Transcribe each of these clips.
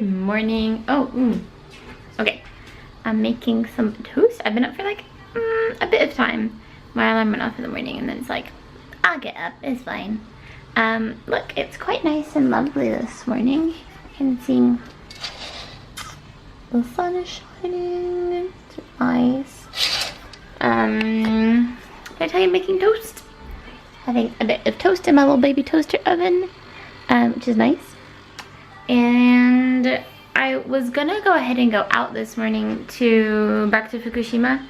morning. Okay, I'm making some toast. I've been up for like a bit of time. My alarm went off in the morning and then it's like, I'll get up, it's fine. Look, it's quite nice and lovely this morning. You can see the sun is shining. It's nice. Did I tell you I'm making toast? Having a bit of toast in my little baby toaster oven, which is nice. And I was gonna go ahead and go out this morning back to Fukushima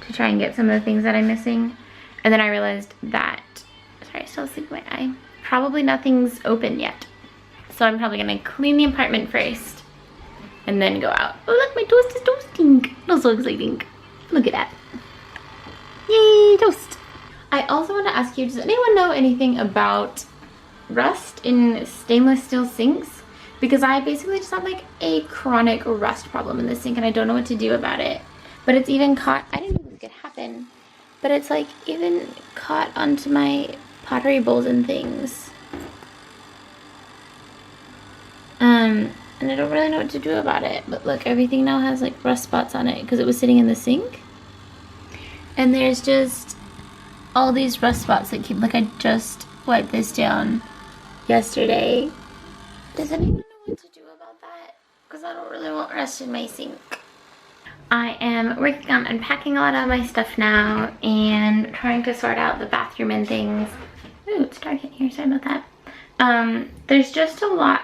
to try and get some of the things that I'm missing. And then I realized that, sorry, I still sleep my eye. Probably nothing's open yet. So I'm probably gonna clean the apartment first and then go out. Oh look, my toast is toasting. That's so exciting. Look at that. Yay, toast. I also want to ask you, does anyone know anything about rust in stainless steel sinks? Because I basically just have like a chronic rust problem in the sink and I don't know what to do about it. But it's even caught, I didn't know this could happen, but it's like even caught onto my pottery bowls and things. And I don't really know what to do about it. But look, everything now has like rust spots on it because it was sitting in the sink. And there's just all these rust spots that keep, like I just wiped this down yesterday. Does anyone know what to do about that? Because I don't really want rust in my sink. I am working on unpacking a lot of my stuff now and trying to sort out the bathroom and things. Ooh, it's dark in here, sorry about that. There's just a lot,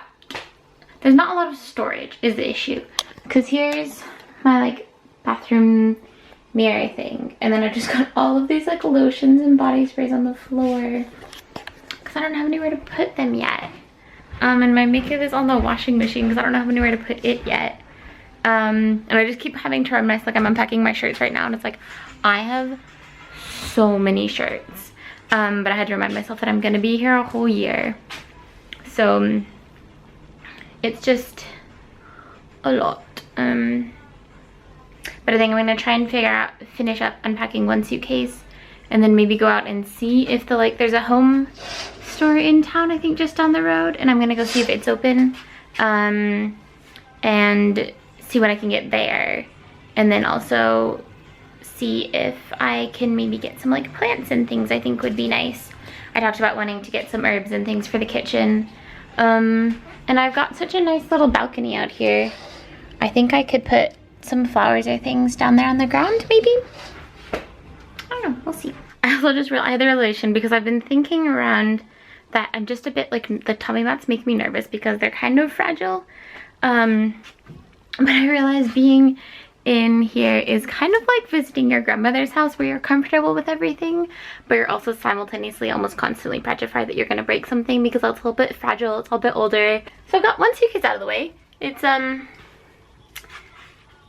there's not a lot of storage is the issue. Because here's my like bathroom mirror thing. And then I just got all of these like lotions and body sprays on the floor. Because I don't have anywhere to put them yet. And my makeup is on the washing machine because I don't have anywhere to put it yet. And I just keep having to remind myself, like I'm unpacking my shirts right now and it's like, I have so many shirts. But I had to remind myself that I'm gonna be here a whole year. So, it's just a lot. But I think I'm gonna try and finish up unpacking one suitcase and then maybe go out and see if there's a home store in town, I think just down the road, and I'm gonna go see if it's open and see what I can get there, and then also see if I can maybe get some like plants and things I think would be nice. I talked about wanting to get some herbs and things for the kitchen, and I've got such a nice little balcony out here. I think I could put some flowers or things down there on the ground maybe. I don't know, we'll see. I also just realized I had the realization because I've been thinking around that I'm just a bit like, the tummy mats make me nervous because they're kind of fragile. But I realized being in here is kind of like visiting your grandmother's house where you're comfortable with everything, but you're also simultaneously almost constantly petrified that you're gonna break something because it's a little bit fragile, it's a little bit older. So I've got one suitcase out of the way. It's,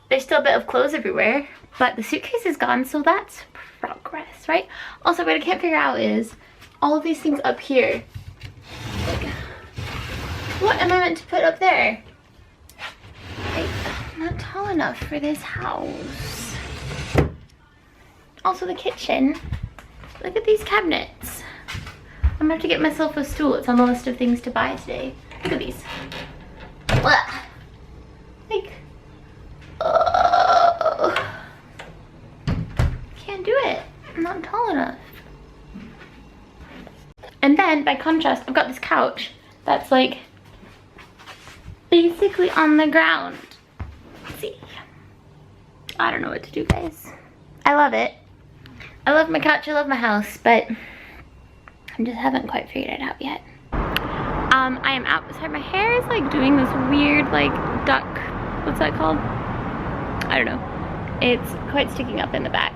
there's still a bit of clothes everywhere, but the suitcase is gone, so that's progress, right? Also, what I can't figure out is all of these things up here. Like, what am I meant to put up there? I'm not tall enough for this house. Also the kitchen. Look at these cabinets. I'm gonna have to get myself a stool. It's on the list of things to buy today. Look at these. Blah. Like, can't do it. I'm not tall enough. And then, by contrast, I've got this couch that's like basically on the ground. Let's see. I don't know what to do, guys. I love it. I love my couch, I love my house, but I just haven't quite figured it out yet. I am out. Sorry, my hair is like doing this weird like duck, what's that called? I don't know. It's quite sticking up in the back.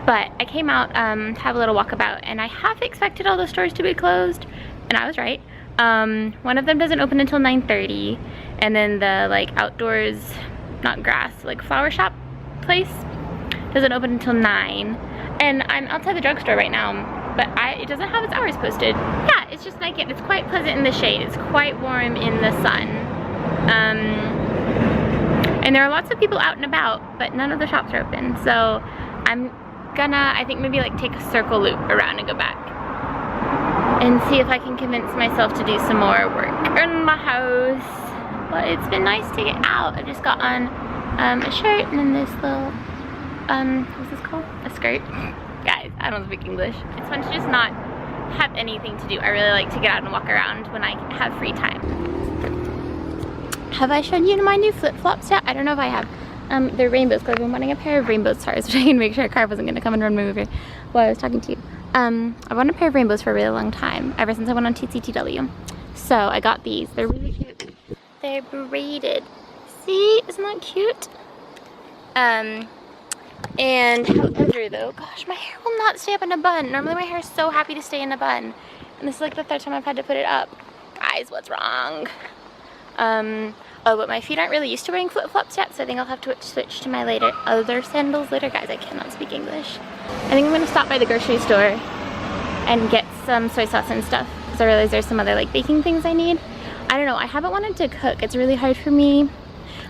But I came out to have a little walkabout, and I half expected all the stores to be closed, and I was right. One of them doesn't open until 9:30, and then the like outdoors, not grass, like flower shop place doesn't open until 9. And I'm outside the drugstore right now, but it doesn't have its hours posted. Yeah, it's just like it's quite pleasant in the shade. It's quite warm in the sun. And there are lots of people out and about, but none of the shops are open. So I'm gonna, I think maybe like take a circle loop around and go back and see if I can convince myself to do some more work in my house. but it's been nice to get out. I just got on a shirt and then this little, what's this called? A skirt. Guys, I don't speak English. It's fun to just not have anything to do. I really like to get out and walk around when I have free time. Have I shown you my new flip-flops yet? I don't know if I have. They're rainbows because I've been wanting a pair of rainbow stars, which I can make sure a car wasn't going to come and run me over while I was talking to you. I wanted a pair of rainbows for a really long time, ever since I went on TCTW. So I got these. They're really cute. They're braided. See? Isn't that cute? And however though, gosh, my hair will not stay up in a bun. Normally my hair is so happy to stay in a bun. And this is like the third time I've had to put it up. Guys, what's wrong? Oh, but my feet aren't really used to wearing flip-flops yet, so I think I'll have to switch to my other sandals later. Guys, I cannot speak English. I think I'm gonna stop by the grocery store and get some soy sauce and stuff, because I realize there's some other like baking things I need. I don't know, I haven't wanted to cook. It's really hard for me.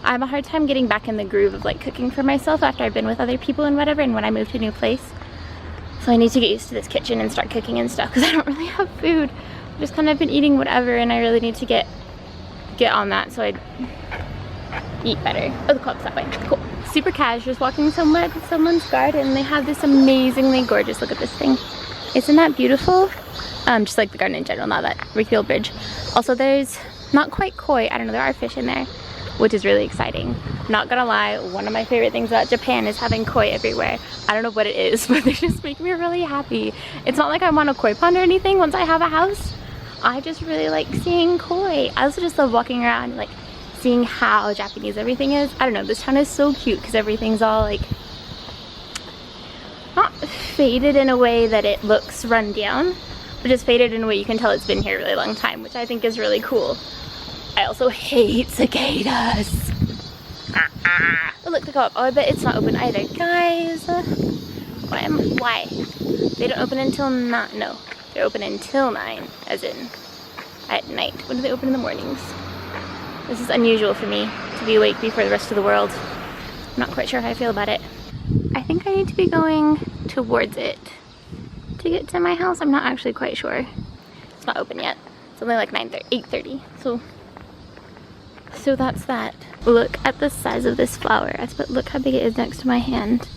I have a hard time getting back in the groove of like cooking for myself after I've been with other people and whatever, and when I move to a new place. So I need to get used to this kitchen and start cooking and stuff, because I don't really have food. I've just kind of been eating whatever, and I really need to get on that so I'd eat better. Oh, the club's that way. Cool. Super cash, just walking somewhere to someone's garden. They have this amazingly gorgeous, look at this thing. Isn't that beautiful? Just like the garden in general, not that refuel bridge. Also, there's not quite koi. I don't know, there are fish in there, which is really exciting. Not gonna lie, one of my favorite things about Japan is having koi everywhere. I don't know what it is, but they just make me really happy. It's not like I want a koi pond or anything once I have a house. I just really like seeing koi. I also just love walking around, like seeing how Japanese everything is. I don't know, this town is so cute because everything's all like, not faded in a way that it looks run down, but just faded in a way you can tell it's been here a really long time, which I think is really cool. I also hate cicadas. Oh look, they go up. Oh, I bet it's not open either. Guys, why? They don't open until 9, no. They're open until 9, as in at night. When do they open in the mornings? This is unusual for me to be awake before the rest of the world. I'm not quite sure how I feel about it. I think I need to be going towards it to get to my house. I'm not actually quite sure. It's not open yet. It's only like 8:30. So that's that. Look at the size of this flower. Look how big it is next to my hand.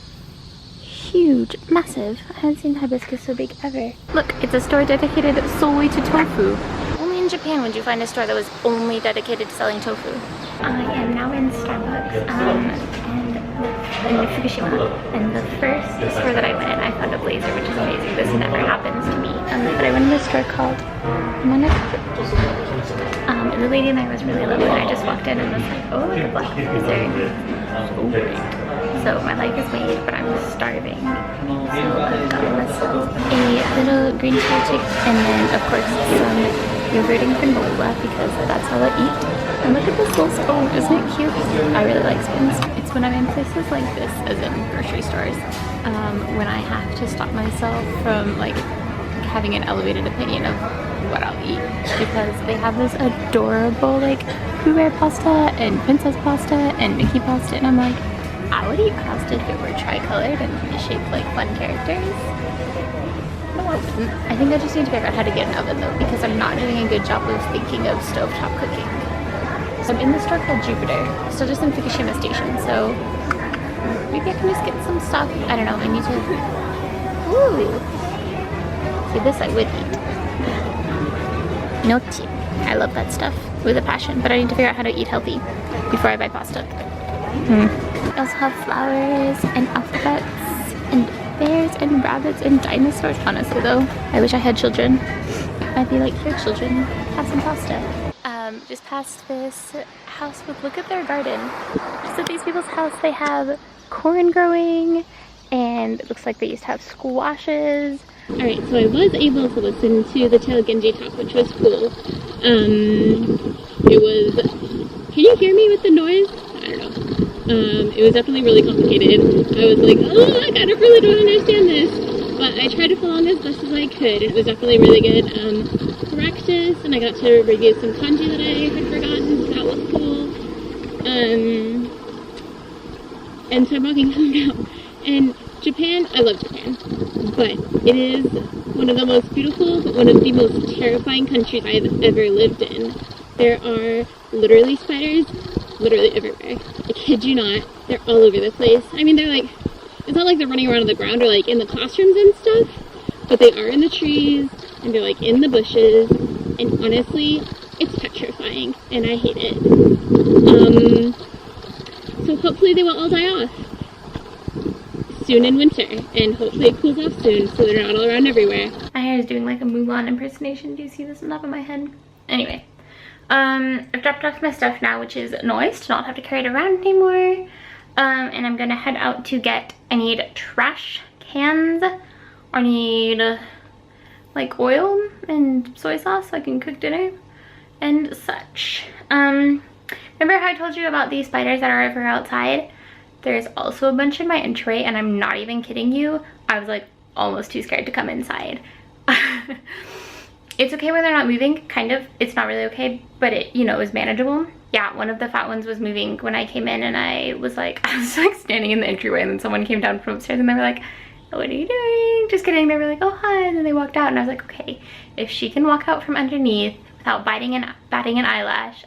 Huge, massive. I haven't seen hibiscus so big ever. Look, it's a store dedicated solely to tofu. Only in Japan would you find a store that was only dedicated to selling tofu. I am now in Starbucks in Fukushima, and the first store that I went in, I found a blazer, which is amazing. This never happens to me. But I went in a store called and the lady in there was really lovely, and I just walked in and was like, oh, look, a black blazer. So great. So my life is made, but I'm starving. So I've got myself a little green curry chick, and then of course some yogurt and granola, because that's how I eat. And look at this little spoon, isn't it cute? I really like spoons. It's when I'm in places like this, as in grocery stores, when I have to stop myself from like having an elevated opinion of what I'll eat, because they have this adorable like Pooh Bear pasta and princess pasta and Mickey pasta, and I'm like, I would eat pasta if it were tricolored and shaped like fun characters. No, I wouldn't. I think I just need to figure out how to get an oven though, because I'm not doing a good job of thinking of stovetop cooking. So I'm in this store called Jupiter, still just in Fukushima Station, so maybe I can just get some stuff. I don't know, I need to... Ooh! See, this I would eat. Gnocchi. I love that stuff with a passion, but I need to figure out how to eat healthy before I buy pasta. I also have flowers and alphabets and bears and rabbits and dinosaurs. Honestly though, I wish I had children. I'd be like, here children, have some pasta. Just past this house, look at their garden. Just at these people's house, they have corn growing, and it looks like they used to have squashes. Alright, so I was able to listen to the tail Genji talk, which was cool. It was, can you hear me with the noise? I don't know. It was definitely really complicated. I was like, oh, I kind of really don't understand this. But I tried to follow on as best as I could. It was definitely really good practice, and I got to review some kanji that I had forgotten, so that was cool. And so I'm walking home now. And Japan, I love Japan, but it is one of the most beautiful, but one of the most terrifying countries I've ever lived in. There are literally spiders literally everywhere. I kid you not. They're all over the place. I mean, they're like, it's not like they're running around on the ground or like in the classrooms and stuff, but they are in the trees and they're like in the bushes, and honestly, it's petrifying and I hate it. So hopefully they will all die off soon in winter, and hopefully it cools off soon so they're not all around everywhere. My hair is doing like a Mulan impersonation. Do you see this on top of my head? Anyway, I've dropped off my stuff now, which is nice to not have to carry it around anymore. And I'm gonna head out to get, I need trash cans, I need like oil and soy sauce so I can cook dinner and such. Remember how I told you about these spiders that are over outside? There's also a bunch in my entryway, and I'm not even kidding you. I was like almost too scared to come inside. It's okay when they're not moving, kind of. It's not really okay, but it, you know, is manageable. Yeah, one of the fat ones was moving when I came in, and I was like standing in the entryway, and then someone came down from upstairs and they were like, what are you doing? Just kidding. They were like, oh hi, and then they walked out, and I was like, okay, if she can walk out from underneath without batting an eyelash,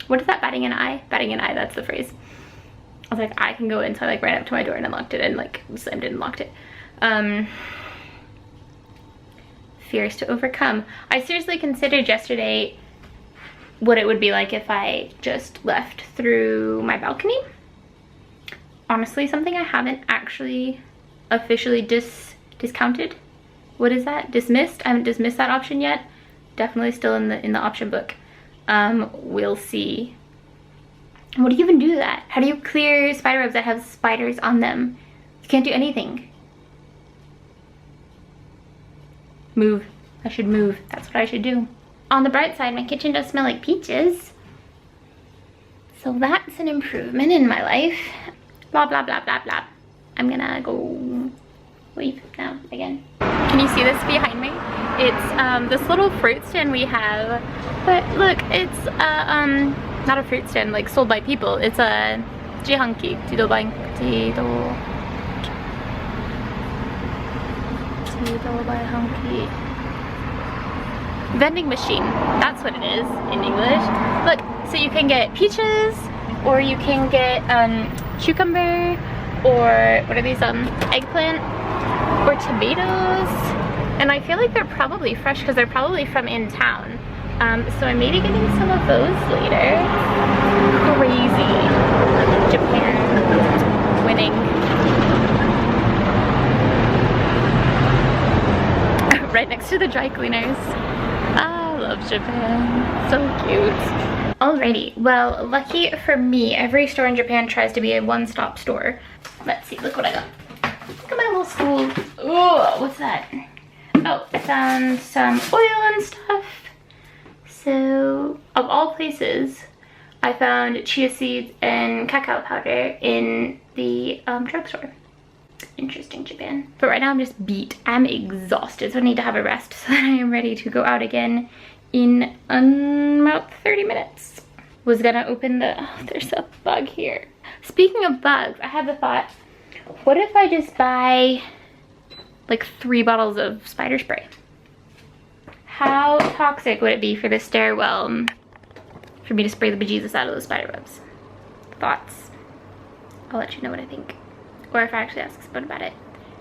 what is that, batting an eye? Batting an eye, that's the phrase. I was like, I can go in, so I like ran up to my door and unlocked it and like slammed it and locked it. Fears to overcome. I seriously considered yesterday what it would be like if I just left through my balcony. Honestly, something I haven't actually officially discounted. What is that? Dismissed? I haven't dismissed that option yet. Definitely still in the option book. We'll see. What do you even do to that? How do you clear spider webs that have spiders on them? You can't do anything. Move. I should move. That's what I should do. On the bright side, my kitchen does smell like peaches. So that's an improvement in my life. Blah, blah, blah, blah, blah. I'm gonna go leave now again. Can you see this behind me? It's this little fruit stand we have. But look, it's not a fruit stand like sold by people. It's a jihanki. Jido by hanki. Vending machine. That's what it is in English. Look, so you can get peaches, or you can get cucumber, or what are these, eggplant, or tomatoes. And I feel like they're probably fresh because they're probably from in town. So I may be getting some of those later. Crazy. Japan winning. Right next to the dry cleaners. I love Japan. So cute. Alrighty, well, lucky for me, every store in Japan tries to be a one-stop store. Let's see, look what I got. Look at my little school. Oh, what's that? Oh, I found some oil and stuff. So, of all places, I found chia seeds and cacao powder in the drugstore. Interesting, Japan. But right now I'm just beat. I'm exhausted, so I need to have a rest so that I am ready to go out again in about 30 minutes. Was gonna open the, oh, there's a bug here. Speaking of bugs, I had the thought, what if I just buy like 3 bottles of spider spray? How toxic would it be for the stairwell for me to spray the bejesus out of those spider webs? Thoughts? I'll let you know what I think. Or if I actually ask someone about it.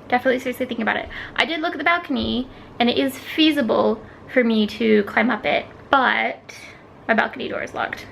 Definitely seriously thinking about it. I did look at the balcony, and it is feasible for me to climb up it, but my balcony door is locked.